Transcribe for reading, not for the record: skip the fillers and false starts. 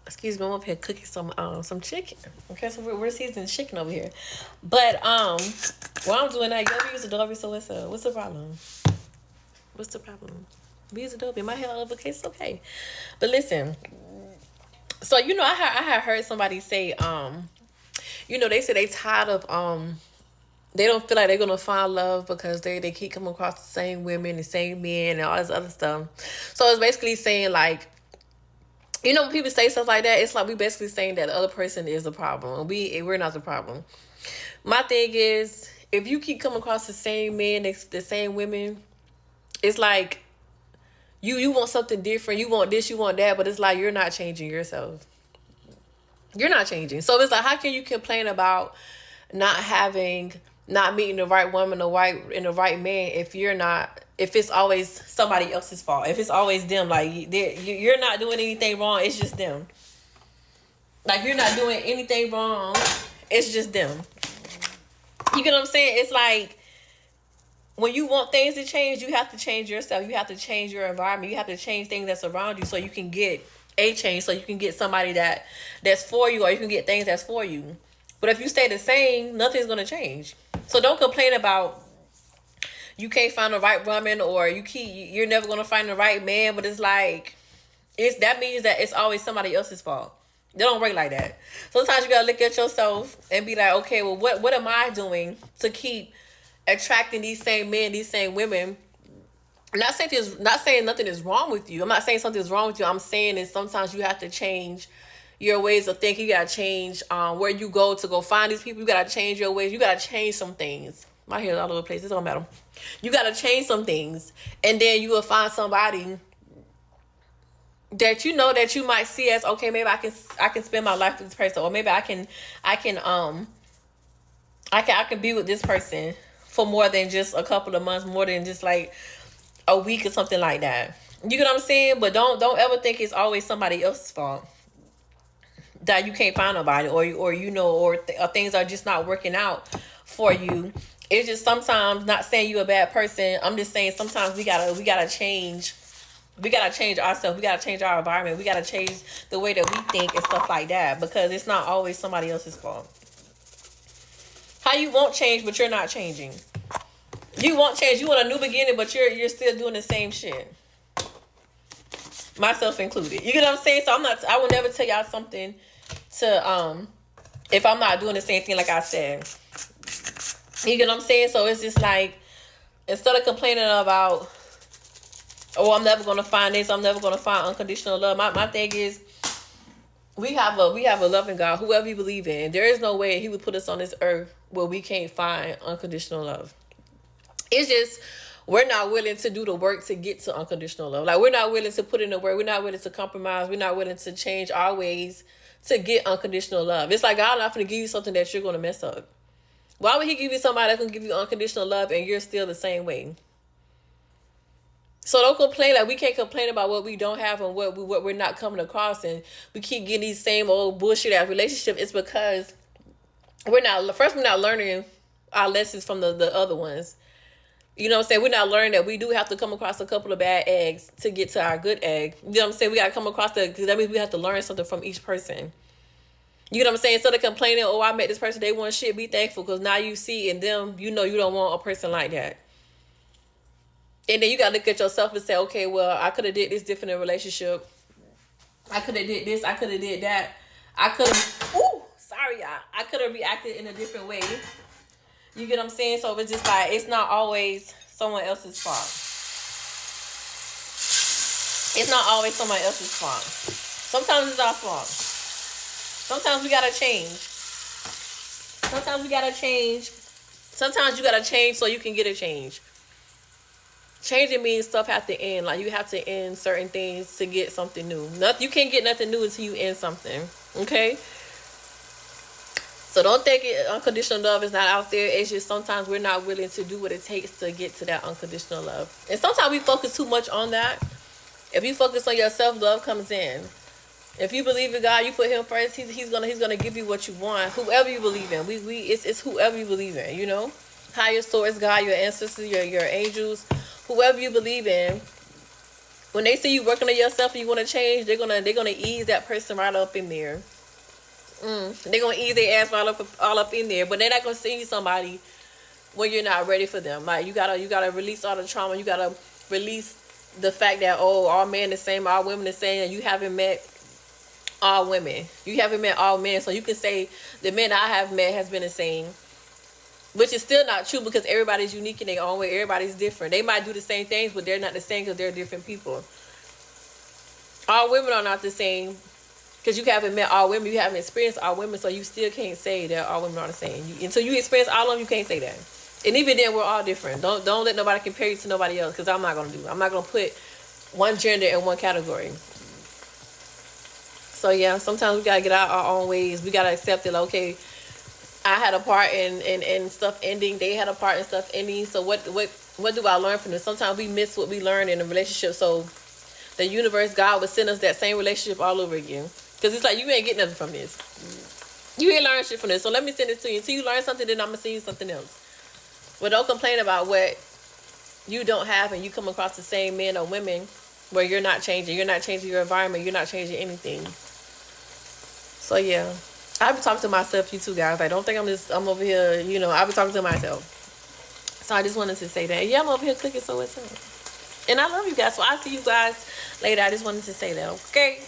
Excuse me, I'm up here cooking some chicken. Okay, so we're seasoning chicken over here. But while I'm doing that, you ever use Adobe? So what's the problem? What's the problem? We use Adobe. My hair all over the case, okay. But listen, so I had heard somebody say they say they tired of they don't feel like they're gonna find love because they keep coming across the same women, the same men, and all this other stuff. So it's basically saying like, when people say stuff like that, it's like we basically saying that the other person is the problem, and we're not the problem. My thing is, if you keep coming across the same men, the same women, it's like you want something different. You want this, you want that, but it's like you're not changing yourself. You're not changing. So it's like, how can you complain about not meeting the right woman, the right man if it's always somebody else's fault, if it's always them, like you're not doing anything wrong, it's just them. Like you're not doing anything wrong, it's just them. You get what I'm saying? It's like when you want things to change, you have to change yourself. You have to change your environment. You have to change things that's around you so you can get a change, so you can get somebody that's for you, or you can get things that's for you. But if you stay the same, nothing's gonna change. So don't complain about you can't find the right woman, or you're never gonna find the right man. But it's like that means that it's always somebody else's fault. They don't work like that. Sometimes you gotta look at yourself and be like, okay, well, what am I doing to keep attracting these same men, these same women? I'm not saying nothing is wrong with you. I'm not saying something's wrong with you. I'm saying is sometimes you have to change your ways of thinking. You gotta change where you go to go find these people. You gotta change your ways. You gotta change some things. My hair's all over the place. It don't matter. You gotta change some things, and then you will find somebody that that you might see as, okay, maybe I can spend my life with this person, or maybe I can be with this person for more than just a couple of months, more than just like a week or something like that. You get what I'm saying? But don't ever think it's always somebody else's fault that you can't find nobody, or things are just not working out for you. It's just sometimes, not saying you a bad person, I'm just saying sometimes we gotta change. We gotta change ourselves. We gotta change our environment. We gotta change the way that we think and stuff like that, because it's not always somebody else's fault. How you won't change, but you're not changing? You won't change. You want a new beginning, but you're still doing the same shit. Myself included. You get what I'm saying? So I will never tell y'all something to if I'm not doing the same thing like I said. You get what I'm saying? So it's just like, instead of complaining about, oh, I'm never gonna find this, I'm never gonna find unconditional love. My thing is, we have a loving God, whoever you believe in. There is no way he would put us on this earth where we can't find unconditional love. It's just we're not willing to do the work to get to unconditional love. Like, we're not willing to put in the work. We're not willing to compromise. We're not willing to change our ways to get unconditional love. It's like God not going to give you something that you're going to mess up. Why would he give you somebody that can give you unconditional love and you're still the same way? So don't complain. Like, we can't complain about what we don't have and what we're not coming across, and we keep getting these same old bullshit ass relationship. It's because we're not learning our lessons from the other ones. You know what I'm saying? We're not learning that we do have to come across a couple of bad eggs to get to our good egg. You know what I'm saying? We got to come across because that means we have to learn something from each person. You know what I'm saying? Instead of complaining, oh, I met this person, they want shit, be thankful, because now you see in them, you don't want a person like that. And then you got to look at yourself and say, okay, well, I could have did this different in a relationship. I could have did this. I could have did that. I could have, sorry, y'all. I could have reacted in a different way. You get what I'm saying? So it's just like, it's not always someone else's fault. It's not always someone else's fault. Sometimes it's our fault. Sometimes we gotta change. Sometimes you gotta change so you can get a change. Changing means stuff have to end. Like, you have to end certain things to get something new. You can't get nothing new until you end something. Okay? So don't think unconditional love is not out there. It's just sometimes we're not willing to do what it takes to get to that unconditional love. And sometimes we focus too much on that. If you focus on yourself, love comes in. If you believe in God, you put him first, he's gonna give you what you want. Whoever you believe in. It's whoever you believe in, you know? Higher source, God, your ancestors, your angels, whoever you believe in, When they see you working on yourself and you want to change, they're gonna ease that person right up in there. They're gonna ease their ass all up in there. But they're not gonna see somebody when you're not ready for them. Like you gotta release all the trauma. You gotta release the fact that, oh, all men the same, all women the same, and you haven't met all women. You haven't met all men. So you can say the men I have met has been the same. Which is still not true, because everybody's unique in their own way. Everybody's different. They might do the same things, but they're not the same because they're different people. All women are not the same, because you haven't met all women. You haven't experienced all women, so you still can't say that all women are the same. Until you experience all of them, you can't say that. And even then, we're all different. Don't let nobody compare you to nobody else, because I'm not going to do. I'm not going to put one gender in one category. So yeah, sometimes we got to get out our own ways. We got to accept it. Okay, I had a part in stuff ending. They had a part in stuff ending. So what do I learn from this? Sometimes we miss what we learned in a relationship. So the universe, God, would send us that same relationship all over again. Because it's like, you ain't getting nothing from this. You ain't learn shit from this. So let me send it to you. Until you learn something, then I'm going to send you something else. But don't complain about what you don't have and you come across the same men or women where you're not changing. You're not changing your environment. You're not changing anything. So yeah. I've been talking to myself, you too, guys. I don't think I'm over here, I've been talking to myself. So I just wanted to say that. Yeah, I'm over here cooking, so what's up? And I love you guys. So I'll see you guys later. I just wanted to say that, okay?